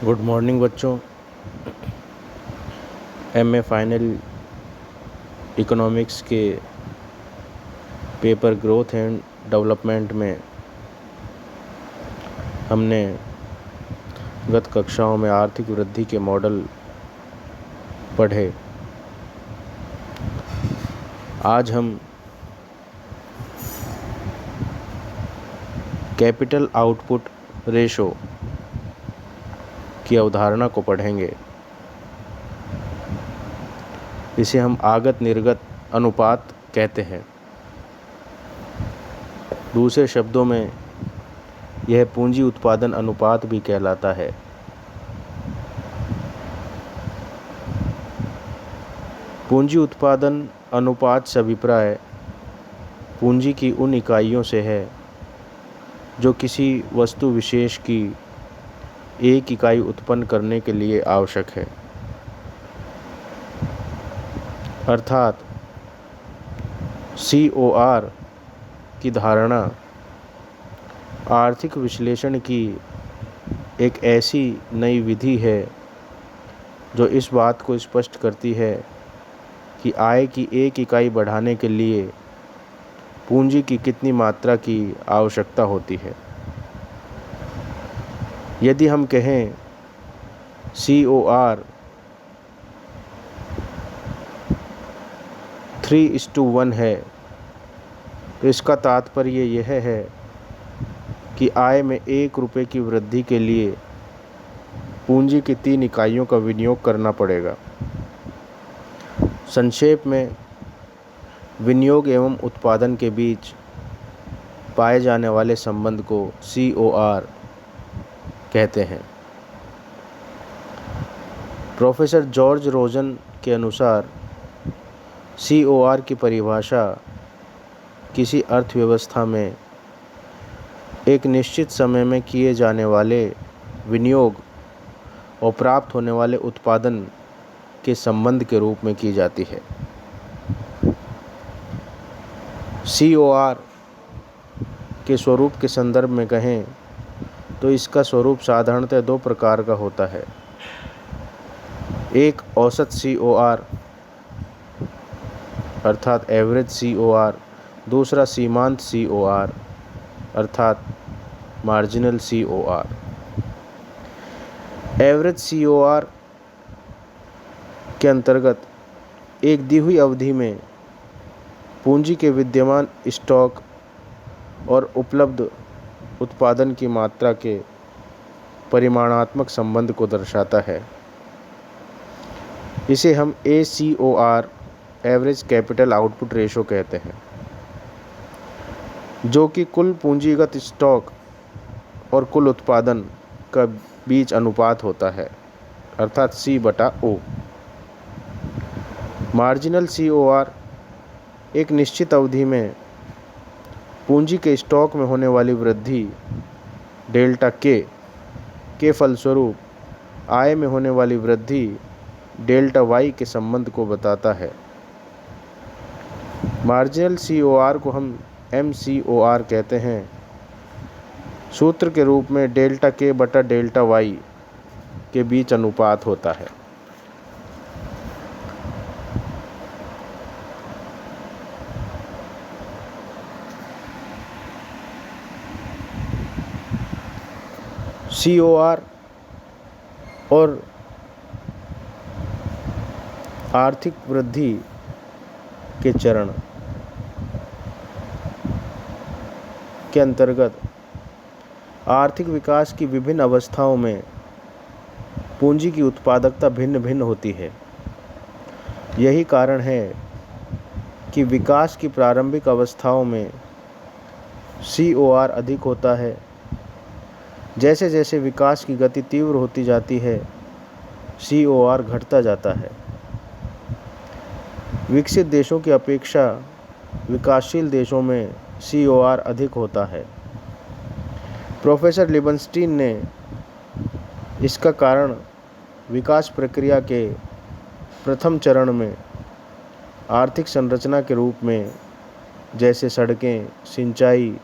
Good morning बच्चों। MA final economics के paper growth and development में हमने गत कक्षाओं में आर्थिक वृद्धि के मॉडल पढ़े। आज हम कैपिटल आउटपुट रेशो की अवधारणा को पढ़ेंगे। इसे हम आगत निर्गत अनुपात कहते हैं। दूसरे शब्दों में यह पूंजी उत्पादन अनुपात भी कहलाता है। पूंजी उत्पादन अनुपात से अभिप्राय पूंजी की उन इकाइयों से है जो किसी वस्तु विशेष की एक इकाई उत्पन्न करने के लिए आवश्यक है। अर्थात COR की धारणा आर्थिक विश्लेषण की एक ऐसी नई विधि है जो इस बात को स्पष्ट करती है कि आय की एक इकाई बढ़ाने के लिए पूंजी की कितनी मात्रा की आवश्यकता होती है। यदि हम कहें COR 3:1 है तो इसका तात्पर्य यह है कि आय में 1 रुपये की वृद्धि के लिए पूंजी की 3 इकाइयों का विनियोग करना पड़ेगा। संक्षेप में विनियोग एवं उत्पादन के बीच पाए जाने वाले संबंध को COR कहते हैं। प्रोफेसर जॉर्ज रोजन के अनुसार COR की परिभाषा किसी अर्थव्यवस्था में एक निश्चित समय में किए जाने वाले विनियोग और प्राप्त होने वाले उत्पादन के संबंध के रूप में की जाती है। COR के स्वरूप के संदर्भ में कहें तो इसका स्वरूप साधारणतः 2 प्रकार का होता है। एक औसत COR अर्थात एवरेज COR, दूसरा सीमांत COR अर्थात मार्जिनल COR। एवरेज COR के अंतर्गत एक दी हुई अवधि में पूंजी के विद्यमान स्टॉक और उपलब्ध उत्पादन की मात्रा के परिमाणात्मक संबंध को दर्शाता है। इसे हम ACOR average capital output ratio कहते हैं, जो कि कुल पूंजीगत स्टॉक और कुल उत्पादन का बीच अनुपात होता है, अर्थात C/O। मार्जिनल COR एक निश्चित अवधि में पूंजी के स्टॉक में होने वाली वृद्धि डेल्टा K के फलस्वरूप आय में होने वाली वृद्धि डेल्टा Y के संबंध को बताता है। मार्जिनल COR को हम MCOR कहते हैं। सूत्र के रूप में डेल्टा K/डेल्टा Y के बीच अनुपात होता है। COR और आर्थिक वृद्धि के चरण के अंतर्गत आर्थिक विकास की विभिन्न अवस्थाओं में पूंजी की उत्पादकता भिन्न भिन्न होती है। यही कारण है कि विकास की प्रारंभिक अवस्थाओं में COR अधिक होता है। जैसे जैसे विकास की गति तीव्र होती जाती है, COR घटता जाता है। विकसित देशों की अपेक्षा विकासशील देशों में COR अधिक होता है। प्रोफेसर लिबनस्टीन ने इसका कारण विकास प्रक्रिया के प्रथम चरण में आर्थिक संरचना के रूप में जैसे सड़कें, सिंचाई,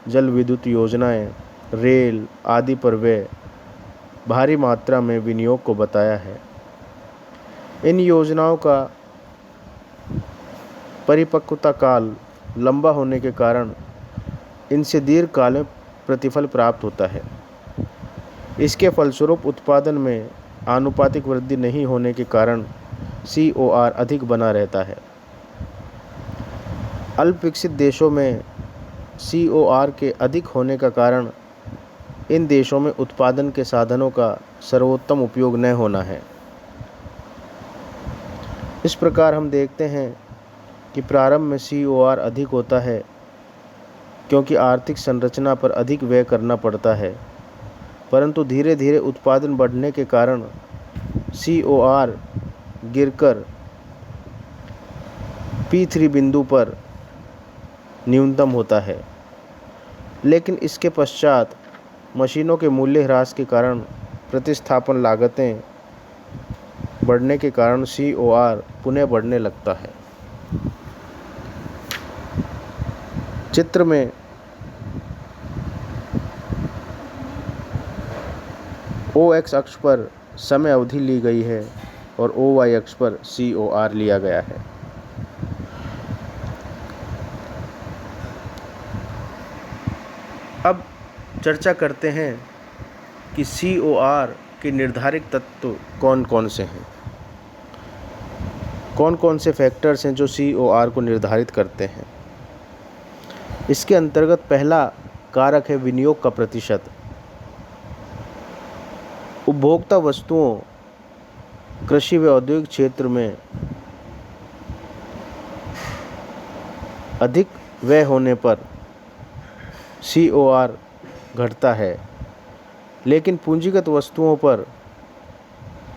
जल विद्युत योजनाएं, रेल आदि पर व्यय भारी मात्रा में विनियोग को बताया है। इन योजनाओं का परिपक्वता काल लंबा होने के कारण इनसे दीर्घकाल में प्रतिफल प्राप्त होता है। इसके फलस्वरूप उत्पादन में आनुपातिक वृद्धि नहीं होने के कारण COR अधिक बना रहता है। अल्प विकसित देशों में COR के अधिक होने का कारण इन देशों में उत्पादन के साधनों का सर्वोत्तम उपयोग न होना है। इस प्रकार हम देखते हैं कि प्रारंभ में COR अधिक होता है क्योंकि आर्थिक संरचना पर अधिक व्यय करना पड़ता है, परंतु धीरे धीरे उत्पादन बढ़ने के कारण COR गिरकर P3 बिंदु पर न्यूनतम होता है। लेकिन इसके पश्चात मशीनों के मूल्य ह्रास के कारण प्रतिस्थापन लागतें बढ़ने के कारण COR पुनः बढ़ने लगता है। चित्र में OX अक्ष पर समय अवधि ली गई है और OY अक्ष पर COR लिया गया है। अब चर्चा करते हैं कि COR के निर्धारक तत्व कौन कौन से हैं, कौन कौन से फैक्टर्स हैं जो COR को निर्धारित करते हैं। इसके अंतर्गत पहला कारक है विनियोग का प्रतिशत। उपभोक्ता वस्तुओं, कृषि व औद्योगिक क्षेत्र में अधिक व्यय होने पर COR घटता है, लेकिन पूंजीगत वस्तुओं पर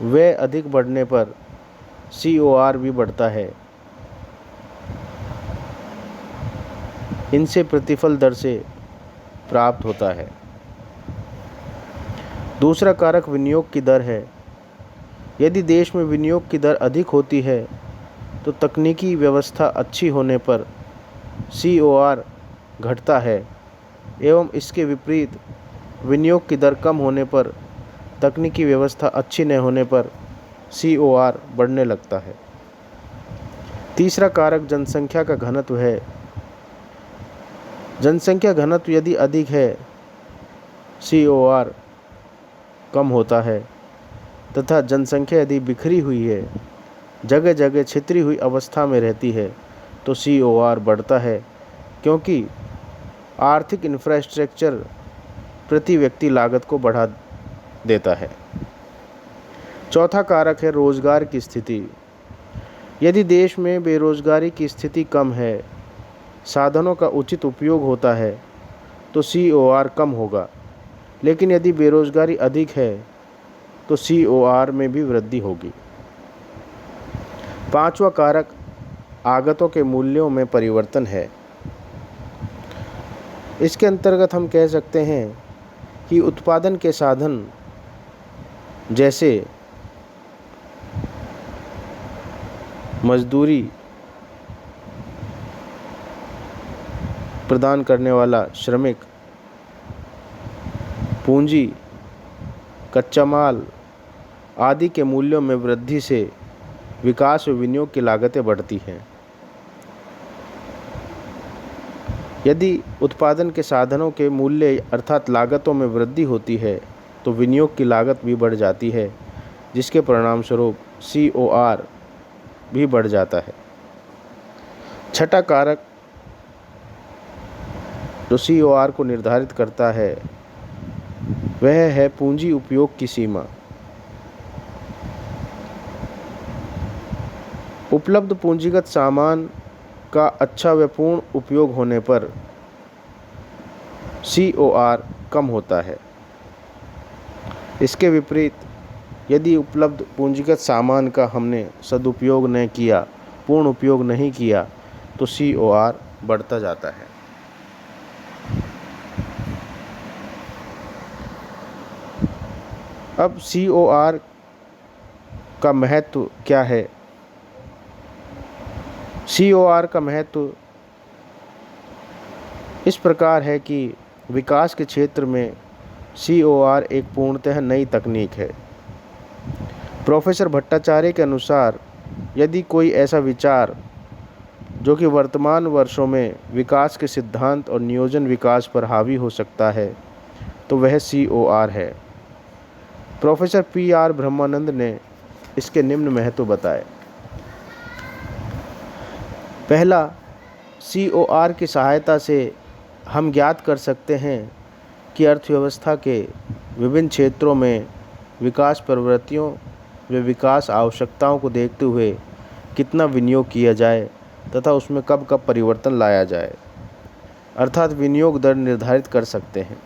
व्यय अधिक बढ़ने पर COR भी बढ़ता है। इनसे प्रतिफल दर से प्राप्त होता है। दूसरा कारक विनियोग की दर है। यदि देश में विनियोग की दर अधिक होती है तो तकनीकी व्यवस्था अच्छी होने पर COR घटता है, एवं इसके विपरीत विनियोग की दर कम होने पर तकनीकी व्यवस्था अच्छी न होने पर COR बढ़ने लगता है। तीसरा कारक जनसंख्या का घनत्व है। जनसंख्या घनत्व यदि अधिक है, COR कम होता है, तथा जनसंख्या यदि बिखरी हुई है, जगह जगह छितरी हुई अवस्था में रहती है, तो COR बढ़ता है, क्योंकि आर्थिक इंफ्रास्ट्रक्चर प्रति व्यक्ति लागत को बढ़ा देता है। चौथा कारक है रोजगार की स्थिति। यदि देश में बेरोजगारी की स्थिति कम है, साधनों का उचित उपयोग होता है, तो COR कम होगा, लेकिन यदि बेरोजगारी अधिक है तो COR में भी वृद्धि होगी। पांचवा कारक आगतों के मूल्यों में परिवर्तन है। इसके अंतर्गत हम कह सकते हैं कि उत्पादन के साधन जैसे मजदूरी प्रदान करने वाला श्रमिक, पूंजी, कच्चा माल आदि के मूल्यों में वृद्धि से विकास व विनियोग की लागतें बढ़ती हैं। यदि उत्पादन के साधनों के मूल्य अर्थात लागतों में वृद्धि होती है तो विनियोग की लागत भी बढ़ जाती है, जिसके परिणामस्वरूप COR भी बढ़ जाता है। छठा कारक जो COR को निर्धारित करता है वह है पूंजी उपयोग की सीमा। उपलब्ध पूंजीगत सामान का अच्छा व पूर्ण उपयोग होने पर COR कम होता है। इसके विपरीत यदि उपलब्ध पूंजीगत सामान का हमने सदुपयोग न किया, पूर्ण उपयोग नहीं किया, तो COR बढ़ता जाता है। अब COR का महत्व क्या है? COR का महत्व इस प्रकार है कि विकास के क्षेत्र में COR एक पूर्णतः नई तकनीक है। प्रोफेसर भट्टाचार्य के अनुसार यदि कोई ऐसा विचार जो कि वर्तमान वर्षों में विकास के सिद्धांत और नियोजन विकास पर हावी हो सकता है तो वह COR है। प्रोफेसर PR ब्रह्मानंद ने इसके निम्न महत्व बताए। पहला, COR की सहायता से हम ज्ञात कर सकते हैं कि अर्थव्यवस्था के विभिन्न क्षेत्रों में विकास प्रवृत्तियों व विकास आवश्यकताओं को देखते हुए कितना विनियोग किया जाए तथा उसमें कब कब परिवर्तन लाया जाए, अर्थात विनियोग दर निर्धारित कर सकते हैं।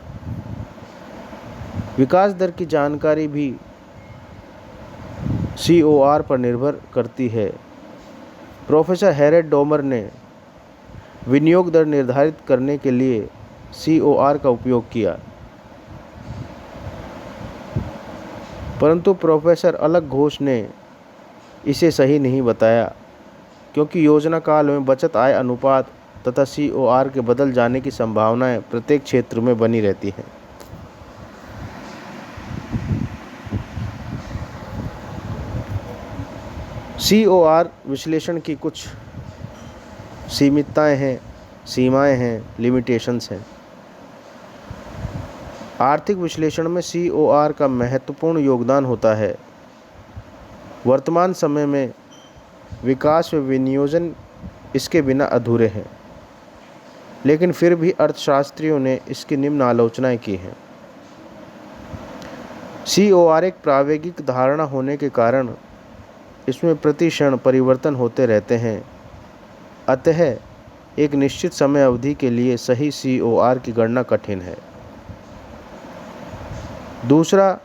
विकास दर की जानकारी भी COR पर निर्भर करती है। प्रोफेसर हैरेट डोमर ने विनियोग दर निर्धारित करने के लिए COR का उपयोग किया, परंतु प्रोफेसर अलग घोष ने इसे सही नहीं बताया, क्योंकि योजना काल में बचत आय अनुपात तथा COR के बदल जाने की संभावनाएं प्रत्येक क्षेत्र में बनी रहती हैं। COR विश्लेषण की कुछ सीमाएं हैं, लिमिटेशंस हैं। आर्थिक विश्लेषण में COR का महत्वपूर्ण योगदान होता है। वर्तमान समय में विकास व विनियोजन इसके बिना अधूरे हैं, लेकिन फिर भी अर्थशास्त्रियों ने इसकी निम्न आलोचनाएं की हैं। COR एक प्रायोगिक धारणा होने के कारण इसमें प्रति क्षण परिवर्तन होते रहते हैं, अतः एक निश्चित समय अवधि के लिए सही COR की गणना कठिन है। दूसरा,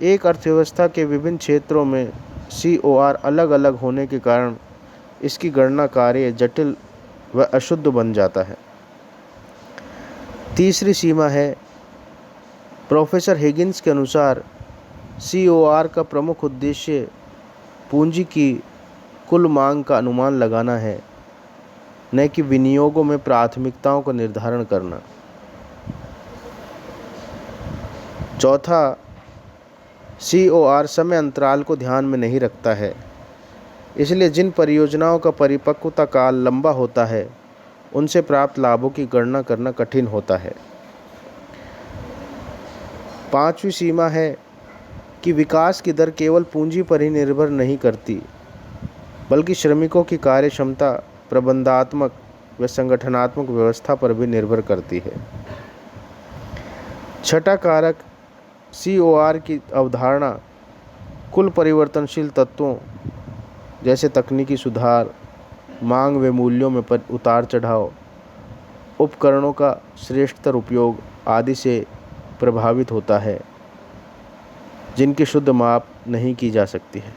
एक अर्थव्यवस्था के विभिन्न क्षेत्रों में COR अलग अलग होने के कारण इसकी गणना कार्य जटिल व अशुद्ध बन जाता है। तीसरी सीमा है, प्रोफेसर हिगिंस के अनुसार COR का प्रमुख उद्देश्य पूंजी की कुल मांग का अनुमान लगाना है, न कि विनियोगों में प्राथमिकताओं का निर्धारण करना। चौथा, COR समय अंतराल को ध्यान में नहीं रखता है, इसलिए जिन परियोजनाओं का परिपक्वता काल लंबा होता है उनसे प्राप्त लाभों की गणना करना कठिन होता है। पांचवी सीमा है कि विकास की दर केवल पूंजी पर ही निर्भर नहीं करती, बल्कि श्रमिकों की कार्यक्षमता, प्रबंधात्मक व संगठनात्मक व्यवस्था पर भी निर्भर करती है। छठा कारक, COR की अवधारणा कुल परिवर्तनशील तत्वों जैसे तकनीकी सुधार, मांग व मूल्यों में उतार चढ़ाव, उपकरणों का श्रेष्ठतर उपयोग आदि से प्रभावित होता है, जिनकी शुद्ध माप नहीं की जा सकती है।